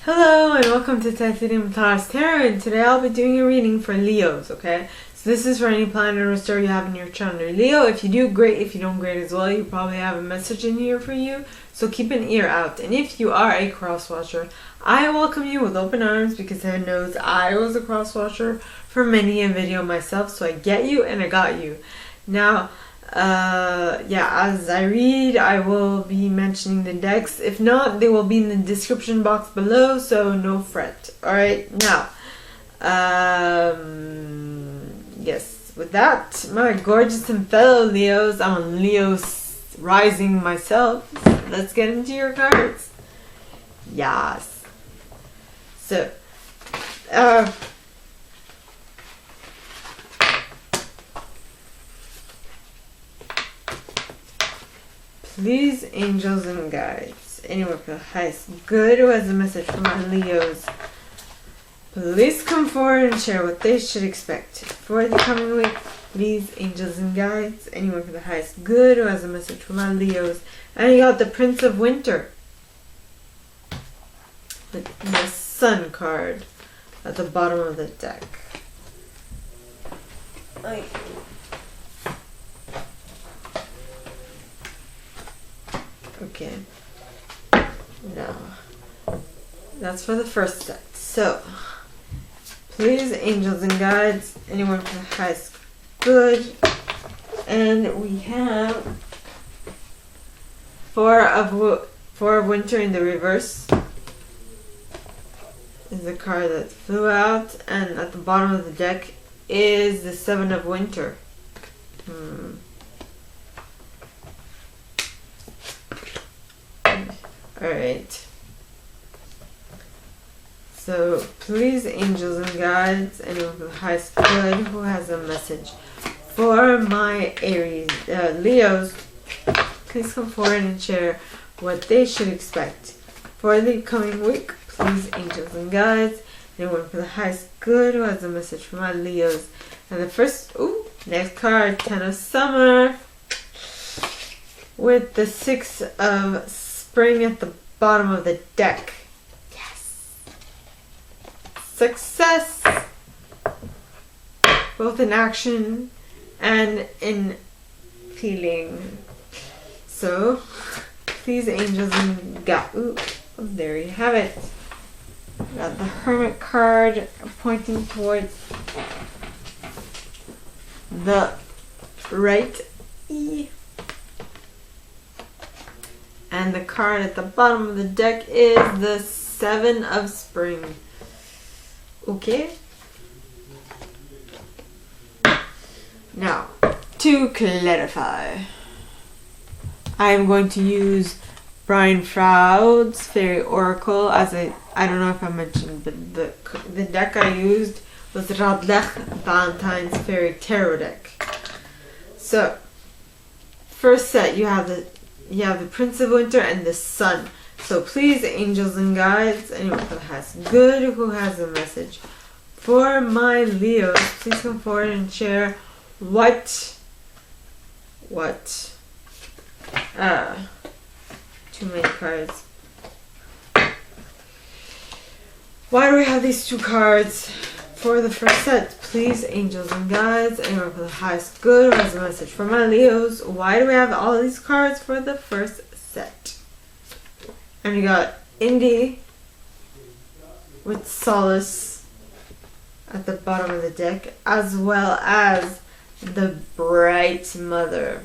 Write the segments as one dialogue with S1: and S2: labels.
S1: Hello and welcome to Titanium Taurus Tarot, and today I'll be doing a reading for Leos, okay? So this is for any planet or star you have in your chart under Leo. If you do, great. If you don't, great as well. You probably have a message in here for you, so keep an ear out. And if you are a cross-watcher, I welcome you with open arms because heaven knows I was a cross-watcher for many a video myself, so I get you and I got you. Now, as I read, I will be mentioning the decks. If not, they will be in the description box below, so no fret. Alright, now, yes, with that, my gorgeous and fellow Leos, I'm on Leo's rising myself. Let's get into your cards. Yes. So, please, angels and guides, anyone for the highest good who has a message for my Leos, please come forward and share what they should expect for the coming week. Please, angels and guides, anyone for the highest good who has a message for my Leos. And you got the Prince of Winter, the Sun card at the bottom of the deck. Okay, now that's for the first set. So, please, angels and guides, anyone for the highest good. And we have Four of Winter in the reverse is the card that flew out, and at the bottom of the deck is the Seven of Winter. Alright. So, please, angels and guides, anyone for the highest good who has a message for my Aries, Leos, please come forward and share what they should expect for the coming week. Please, angels and guides, anyone for the highest good who has a message for my Leos. And the first, next card, Ten of Summer, with the Six of Spring at the bottom of the deck. Yes. Success, both in action and in feeling. So, please, angels and guides. There you have it. Got the Hermit card pointing towards the right E. And the card at the bottom of the deck is the Seven of Spring. Okay. Now, to clarify, I am going to use Brian Froud's Fairy Oracle as I don't know if I mentioned, but the deck I used was Radleigh Valentine's Fairy Tarot deck. So, first set you have the Prince of Winter and the Sun. So please, angels and guides, anyone who has good, who has a message for my Leos, please come forward and share too many cards. Why do we have these two cards for the first set? Please, angels and guides, anyone for the highest good who has a message for my Leos. Why do we have all these cards for the first set? And we got Indy with Solace at the bottom of the deck, as well as the Bright Mother.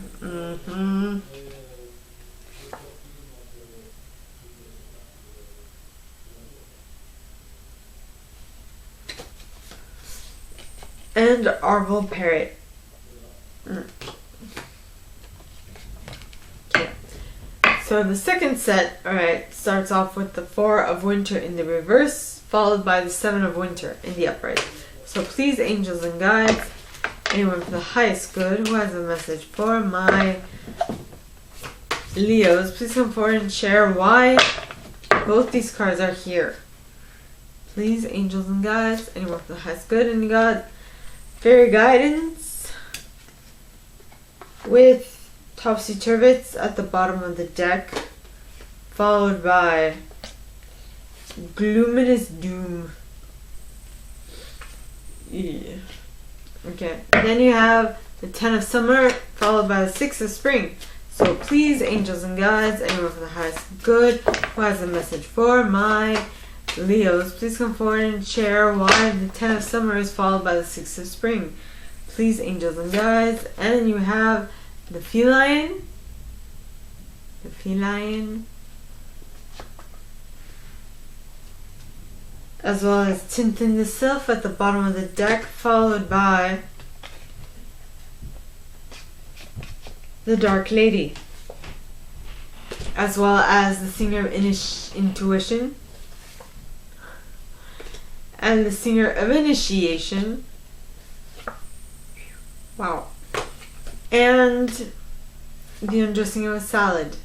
S1: And Arval Parrot. Okay. So the second set, starts off with the Four of Winter in the reverse, followed by the Seven of Winter in the upright. So please, angels and guides, anyone for the highest good who has a message for my Leos, please come forward and share why both these cards are here. Please, angels and guides, anyone for the highest good, and you got Fairy Guidance with Topsy-Turvets at the bottom of the deck, followed by Gloomminous doom. Yeah. Okay. Then you have the 10 of summer followed by the 6 of spring. So please, angels and guides, anyone from the highest good who has a message for my Leos, please come forward and share why the 10 of summer is followed by the 6 of spring. Please, angels and guides. And you have the feline. The feline. As well as Tintin the Sylph at the bottom of the deck, followed by the Dark Lady, as well as the Singer of Intuition and the Singer of Initiation. Wow. And the Undressing of a Salad.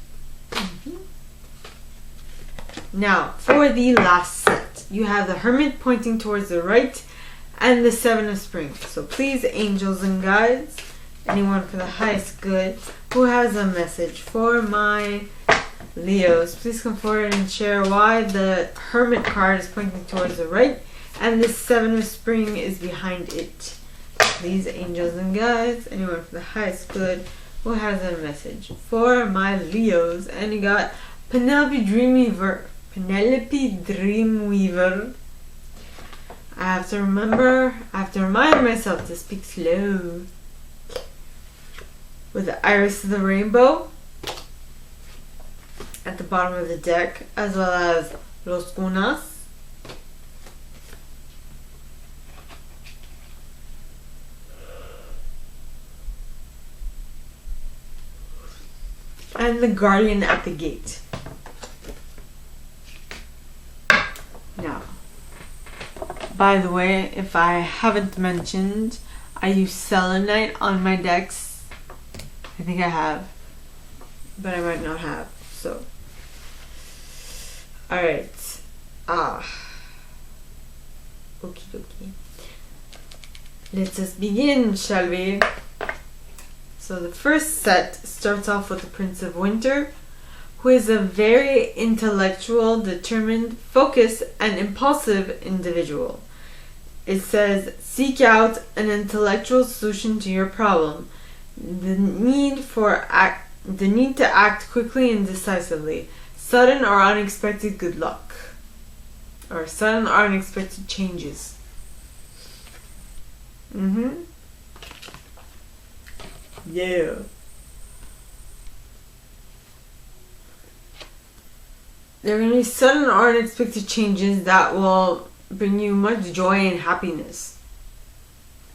S1: Now, for the last set, you have the Hermit pointing towards the right and the 7 of spring. So please, angels and guides, anyone for the highest good who has a message for my Leos, please come forward and share why the Hermit card is pointing towards the right and the 7 of spring is behind it. Please, angels and guides, anyone for the highest good who has a message for my Leos. And you got Penelope Dreamweaver. I have to remind myself to speak slow. With the Iris of the Rainbow at the bottom of the deck, as well as Los Unas. And the Guardian at the gate. Now, by the way, if I haven't mentioned, I use selenite on my decks. I think I have, but I might not have. So, alright. Okie dokie. Let us begin, shall we? So the first set starts off with the Prince of Winter, who is a very intellectual, determined, focused, and impulsive individual. It says, seek out an intellectual solution to your problem. The need to act quickly and decisively. Sudden or unexpected good luck. Or sudden or unexpected changes. Yeah. There are going to be sudden or unexpected changes that will bring you much joy and happiness.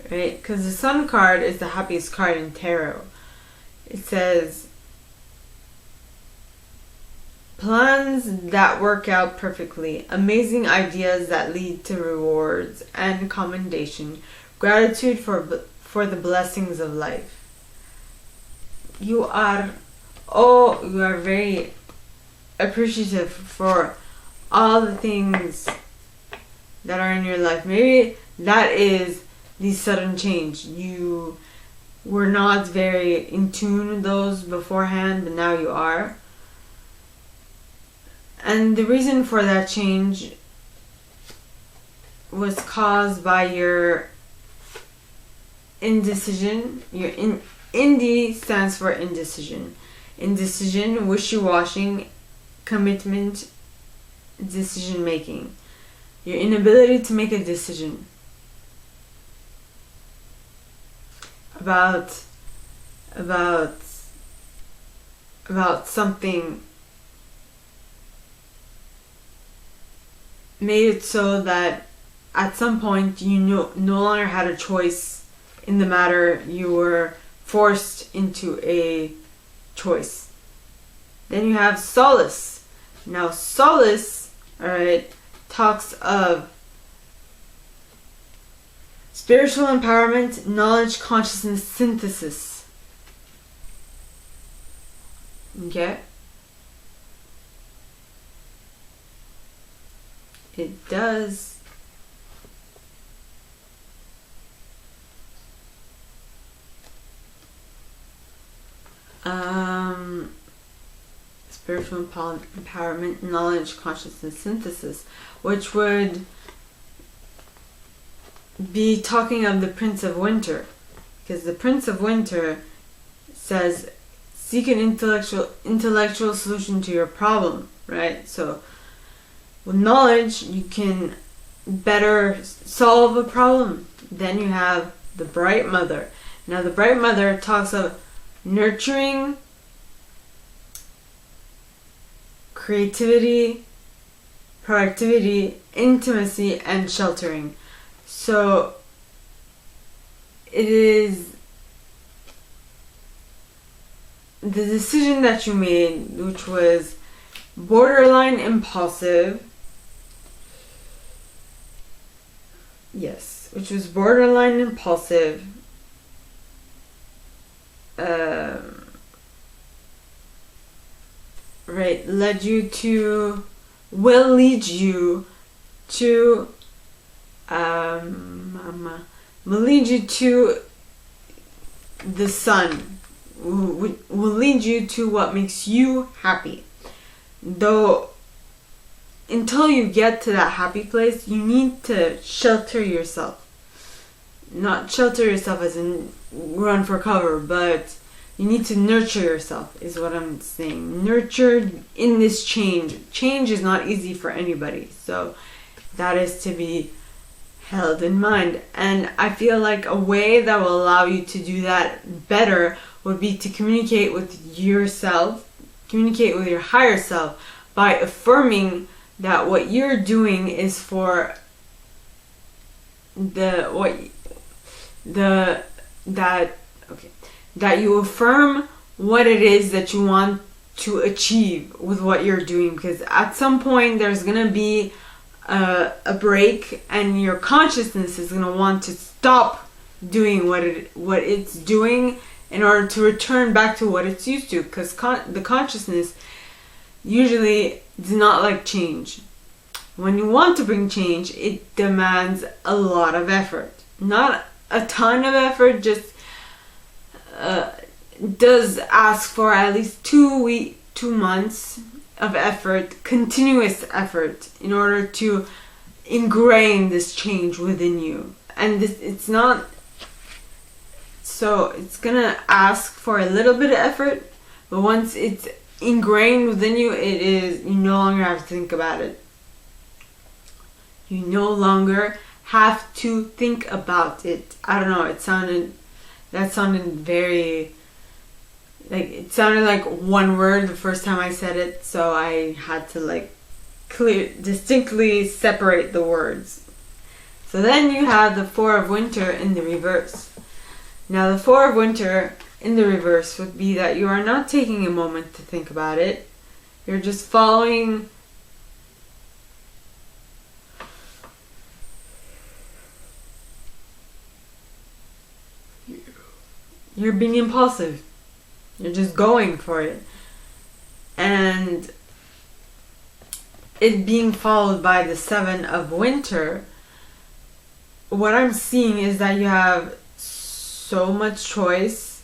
S1: Right? Because the Sun card is the happiest card in tarot. It says, plans that work out perfectly, amazing ideas that lead to rewards and commendation, gratitude for the blessings of life. You are very appreciative for all the things that are in your life. Maybe that is the sudden change. You were not very in tune with those beforehand, but now you are. And the reason for that change was caused by your indecision. Your Indie stands for indecision. Indecision, wishy-washy, commitment, decision making. Your inability to make a decision about something made it so that at some point you no longer had a choice in the matter. You were forced into a choice. Then you have solace. Now solace, alright, talks of spiritual empowerment, knowledge, consciousness, synthesis. Okay? It does. spiritual empowerment, knowledge, consciousness, synthesis, which would be talking of the Prince of Winter, because the Prince of Winter says seek an intellectual solution to your problem, right? So with knowledge you can better solve a problem. Then you have the Bright Mother. Now the Bright Mother talks of nurturing, creativity, productivity, intimacy, and sheltering. So it is the decision that you made, which was borderline impulsive. Yes, which was borderline impulsive. Right, will lead you to the sun, will lead you to what makes you happy. Though until you get to that happy place, you need to shelter yourself. Not shelter yourself as in run for cover, but you need to nurture yourself, is what I'm saying. Nurture in this change. Change is not easy for anybody, so that is to be held in mind. And I feel like a way that will allow you to do that better would be to communicate with yourself, communicate with your higher self by affirming that what you're doing is for that you affirm what it is that you want to achieve with what you're doing, because at some point there's gonna be a break and your consciousness is gonna want to stop doing what it's doing in order to return back to what it's used to, because the consciousness usually does not like change. When you want to bring change, it demands a lot of effort. Not a ton of effort, just does ask for at least 2 months of effort, continuous effort, in order to ingrain this change within you. And it's gonna ask for a little bit of effort, but once it's ingrained within you, you no longer have to think about it. You no longer have to think about it. I don't know, that sounded very, it sounded like one word the first time I said it, so I had to distinctly separate the words. So then you have the Four of Winter in the reverse. Now the Four of Winter in the reverse would be that you are not taking a moment to think about it. You're just following you're being impulsive. You're just going for it. And it being followed by the Seven of Winter, what I'm seeing is that you have so much choice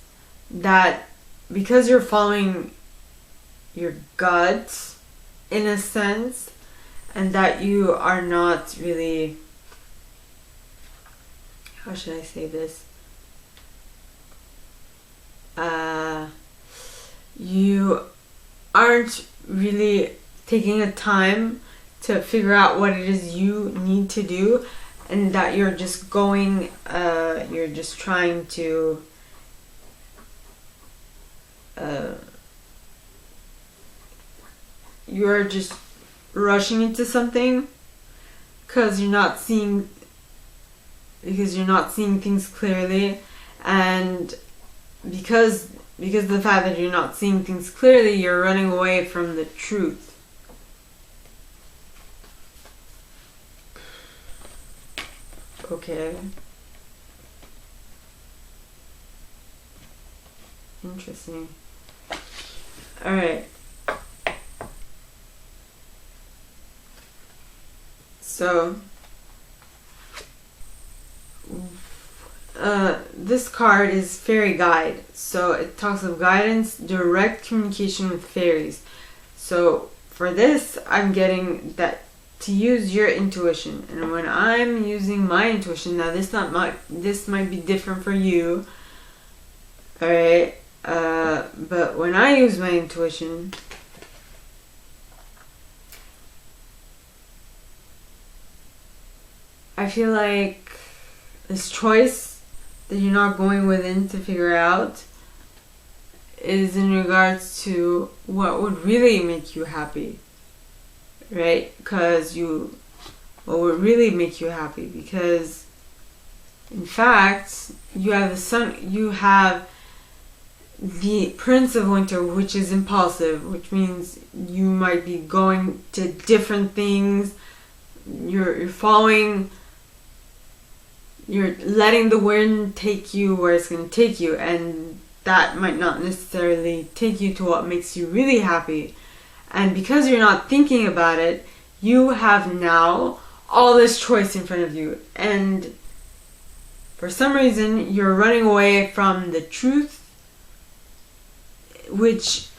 S1: that because you're following your gut in a sense, and that you are not really, how should I say this? You aren't really taking a time to figure out what it is you need to do, and that you're just going, you're just trying to you're just rushing into something because you're not seeing things clearly, and because of the fact that you're not seeing things clearly, you're running away from the truth. Okay. Interesting. Alright. So, this card is Fairy Guide. So it talks of guidance, direct communication with fairies. So for this, I'm getting that to use your intuition. And when I'm using my intuition, now this might be different for you, alright? But when I use my intuition, I feel like this choice that you're not going within to figure out is in regards to what would really make you happy, right? What would really make you happy? Because in fact, you have the sun, you have the Prince of Winter, which is impulsive, which means you might be going to different things. You're following. You're letting the wind take you where it's going to take you, and that might not necessarily take you to what makes you really happy. And because you're not thinking about it, you have now all this choice in front of you, and for some reason you're running away from the truth, which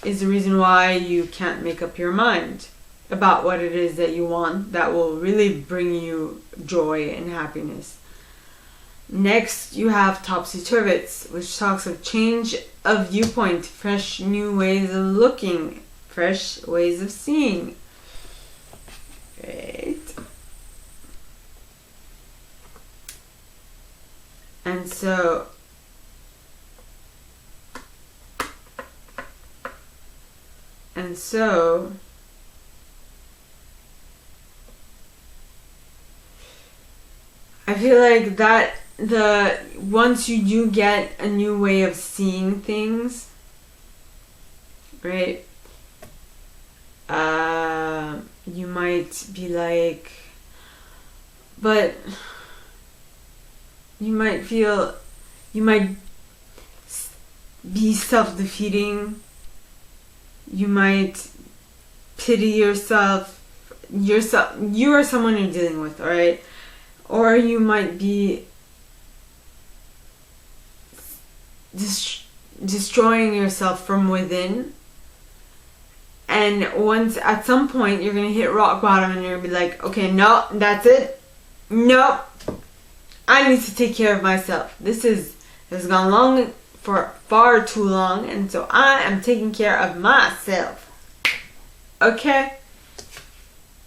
S1: is the reason why you can't make up your mind about what it is that you want that will really bring you joy and happiness. Next, you have Topsy-Turvets, which talks of change of viewpoint, fresh new ways of looking, fresh ways of seeing. Right. And so I feel like that once you do get a new way of seeing things, right? You might be like, but you might be self-defeating. You might pity yourself. You are someone you're dealing with, alright? Or you might be destroying yourself from within. And at some point, you're going to hit rock bottom and you're going to be like, okay, no, that's it. No, I need to take care of myself. This has gone on for far too long, and so I am taking care of myself. Okay?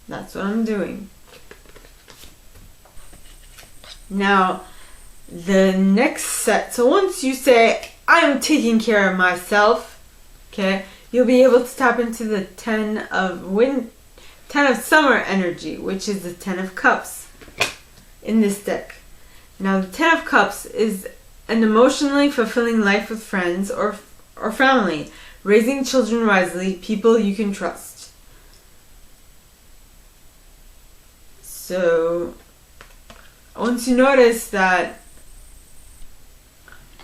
S1: That's what I'm doing. Now, the next set. So once you say, I'm taking care of myself, okay, you'll be able to tap into the 10 of summer energy, which is the 10 of cups in this deck. Now, the 10 of cups is an emotionally fulfilling life with friends or family, raising children wisely, people you can trust. So once you notice that,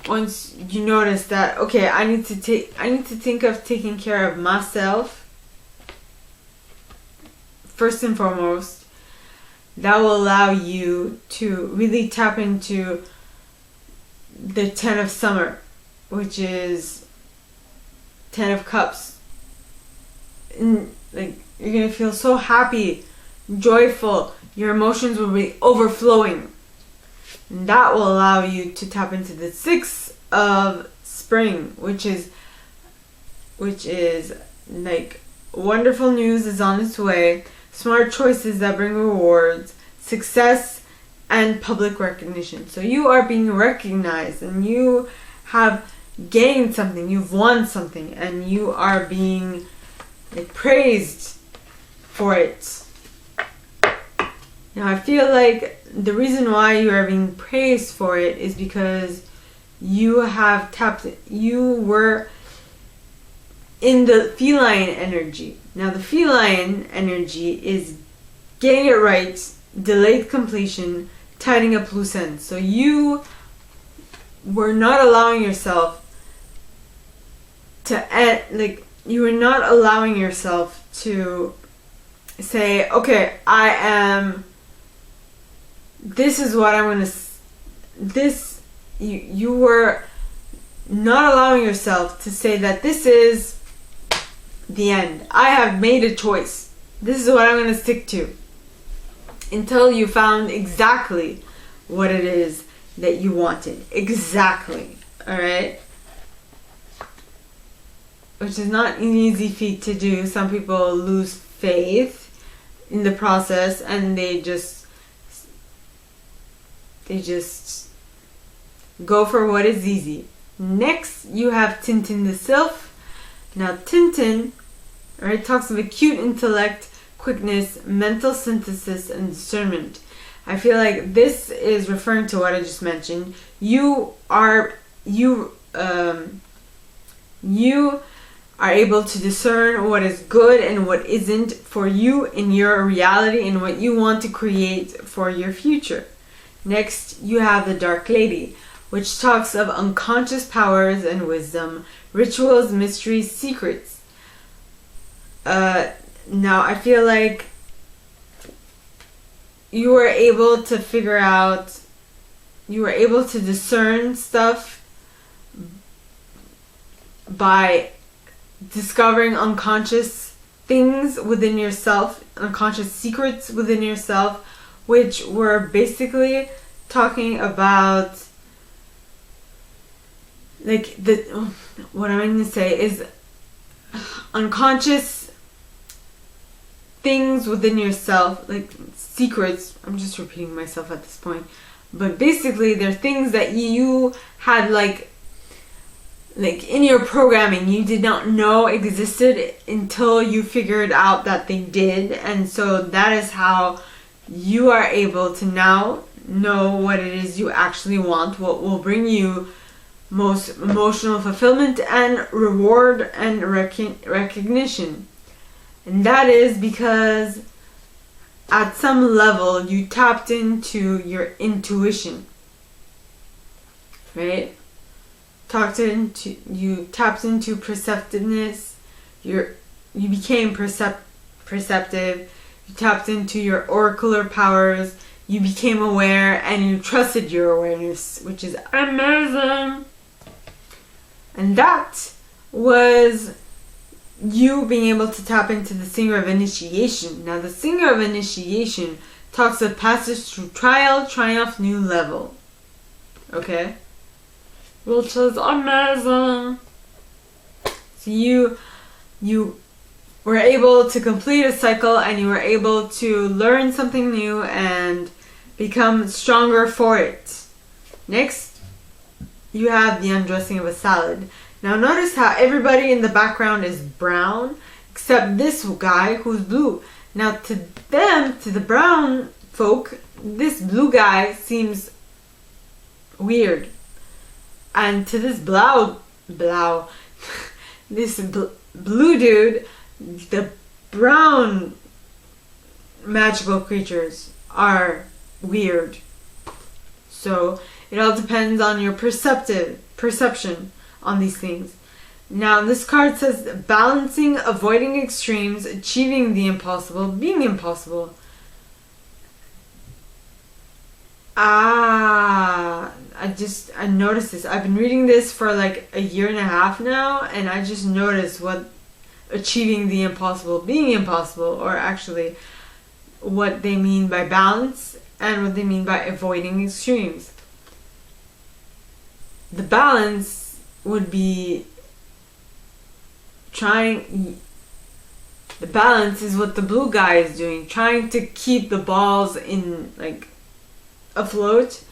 S1: okay, I need to think of taking care of myself first and foremost, that will allow you to really tap into the 10 of summer, which is 10 of cups. And, like, you're gonna feel so happy, joyful, your emotions will be overflowing. And that will allow you to tap into the 6 of spring, which is like wonderful news is on its way, smart choices that bring rewards, success, and public recognition. So you are being recognized and you have gained something, you've won something, and you are being praised for it. Now I feel like the reason why you are being praised for it is because you were in the feline energy. Now the feline energy is getting it right, delayed completion, tidying up loose ends. So you were not allowing yourself to say, okay, you were not allowing yourself to say that this is the end. I have made a choice. This is what I'm going to stick to. Until you found exactly what it is that you wanted. Exactly. Alright? Which is not an easy feat to do. Some people lose faith in the process and they just go for what is easy. Next, you have Tintin the Sylph. Now, Tintin, right, talks of acute intellect, quickness, mental synthesis, and discernment. I feel like this is referring to what I just mentioned. You are able to discern what is good and what isn't for you in your reality and what you want to create for your future. Next, you have the Dark Lady, which talks of unconscious powers and wisdom, rituals, mysteries, secrets. Now, I feel like you were able to figure out, you were able to discern stuff by discovering unconscious things within yourself, unconscious secrets within yourself, which were basically talking about like what I'm going to say is unconscious things within yourself, like secrets. I'm just repeating myself at this point, but basically they're things that you had like in your programming you did not know existed until you figured out that they did. And so that is how you are able to now know what it is you actually want, what will bring you most emotional fulfillment and reward and recognition. And that is because at some level you tapped into your intuition, right? You tapped into perceptiveness. You became perceptive. You tapped into your oracular powers. You became aware and you trusted your awareness, which is amazing. And that was you being able to tap into the Singer of Initiation. Now, the Singer of Initiation talks of passage through trial, triumph, new level. Okay? Which is amazing. So you were able to complete a cycle and you were able to learn something new and become stronger for it. Next, you have the undressing of a salad. Now notice how everybody in the background is brown except this guy who's blue. Now to them, to the brown folk, this blue guy seems weird. And to this this blue dude, the brown magical creatures are weird. So it all depends on your perception on these things. Now this card says balancing, avoiding extremes, achieving the impossible, being impossible. I noticed this. I've been reading this for like a year and a half now, and I just noticed what achieving the impossible, being impossible, or actually what they mean by balance and what they mean by avoiding extremes. The balance would be the balance is what the blue guy is doing, trying to keep the balls in like afloat.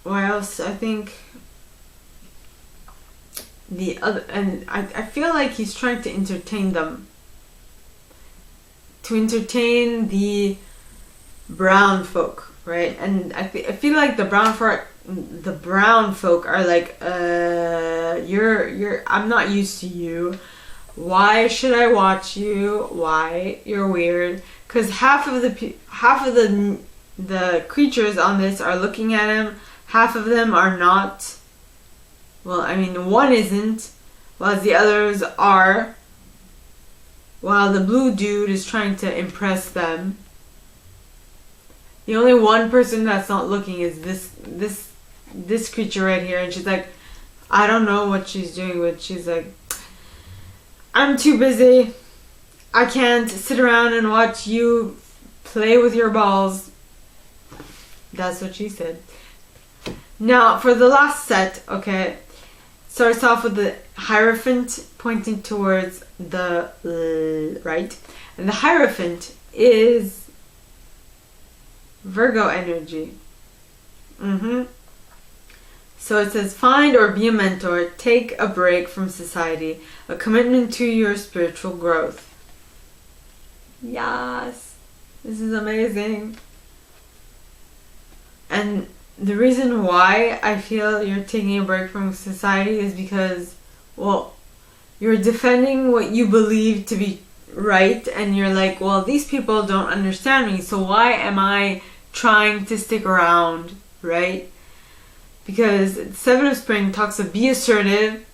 S1: What else? I think the other, and I feel like he's trying to entertain them, to entertain the brown folk, right? And I feel like the brown folk are like, I'm not used to you. Why should I watch you? Why? You're weird. Because half of the creatures on this are looking at him. Half of them are not. Well, I mean, one isn't, while the others are. While the blue dude is trying to impress them. The only one person that's not looking is this creature right here, and she's like, I don't know what she's doing, but she's like, I'm too busy. I can't sit around and watch you play with your balls. That's what she said. Now, for the last set, okay, starts off with the Hierophant pointing towards the right. And the Hierophant is Virgo energy. So it says, find or be a mentor, take a break from society, a commitment to your spiritual growth. Yes, this is amazing. And the reason why I feel you're taking a break from society is because, well, you're defending what you believe to be right, and you're like, well, these people don't understand me, so why am I trying to stick around, right? Because Seven of Spring talks of be assertive,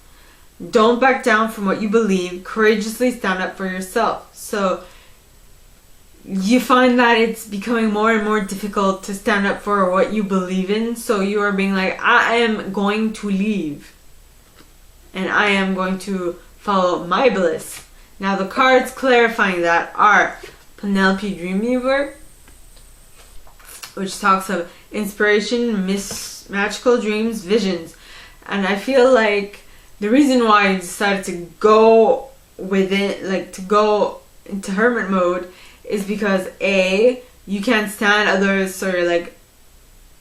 S1: don't back down from what you believe, courageously stand up for yourself. So you find that it's becoming more and more difficult to stand up for what you believe in, so you are being like, I am going to leave and I am going to follow my bliss. Now the cards clarifying that are Penelope Dreamweaver, which talks of inspiration, magical dreams, visions. And I feel like the reason why I decided to go with it, like to go into hermit mode, is because A, you can't stand others, so you're like,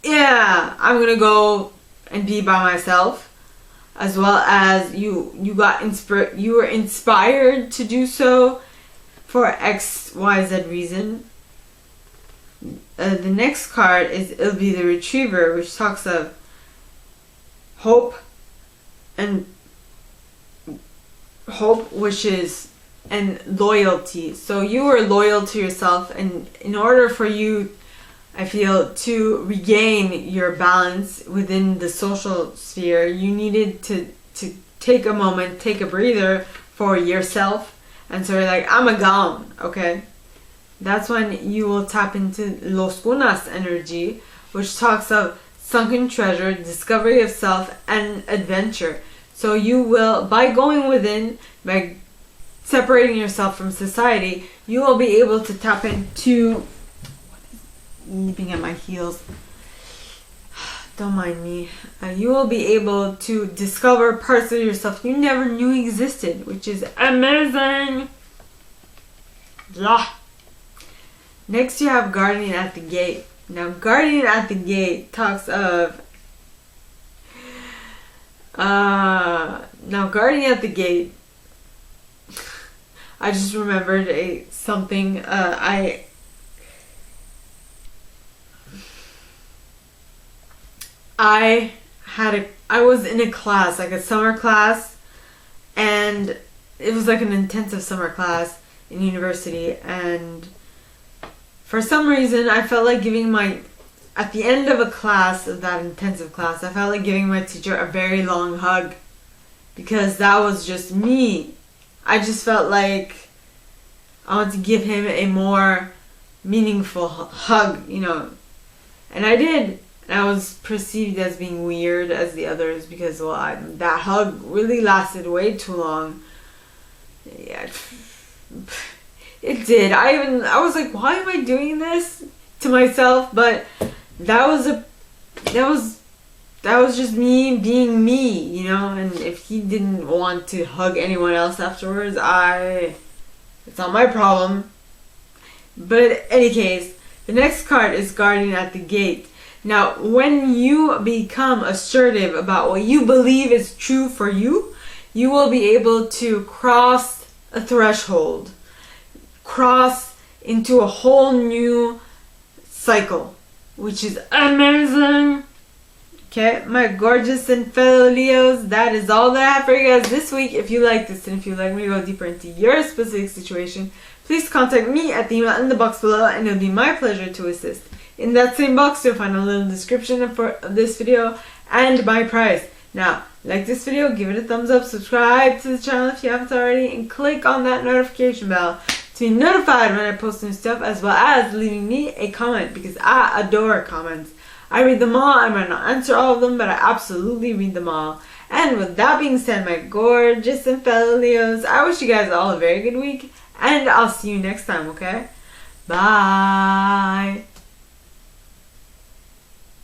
S1: yeah, I'm gonna go and be by myself, as well as you were inspired to do so for XYZ reason. The next card is it'll be the Retriever, which talks of hope, wishes, and loyalty. So you were loyal to yourself, and in order for you, I feel, to regain your balance within the social sphere, you needed to take a moment, take a breather for yourself. And so you're like, I'm a gone, okay? That's when you will tap into Los Gunas energy, which talks of sunken treasure, discovery of self, and adventure. So you will, by going within, by separating yourself from society, you will be able to tap into, nipping at my heels, don't mind me, you will be able to discover parts of yourself you never knew existed, which is amazing. Yeah. Next you have Guardian at the Gate. Now Guardian at the Gate talks of now Guardian at the Gate, I just remembered something. I was in a class, like a summer class, and it was like an intensive summer class in university, and for some reason I felt like at the end of a class, of that intensive class, I felt like giving my teacher a very long hug, because that was just me. I just felt like I wanted to give him a more meaningful hug, you know. And I did. And I was perceived as being weird as the others because, well, that hug really lasted way too long. Yeah, it did. I was like, why am I doing this to myself? But that was just me being me, you know. And if he didn't want to hug anyone else afterwards, it's not my problem. But in any case, the next card is Guardian at the Gate. Now, when you become assertive about what you believe is true for you, you will be able to cross a threshold, cross into a whole new cycle, which is amazing. Okay, my gorgeous and fellow Leos, that is all that I have for you guys this week. If you like this and if you'd like me to go deeper into your specific situation, please contact me at the email in the box below, and it'll be my pleasure to assist. In that same box, you'll find a little description of this video and my price. Now, like this video, give it a thumbs up, subscribe to the channel if you haven't already, and click on that notification bell to be notified when I post new stuff, as well as leaving me a comment, because I adore comments. I read them all. I might not answer all of them, but I absolutely read them all. And with that being said, my gorgeous and fellow Leos, I wish you guys all a very good week, and I'll see you next time, okay? Bye!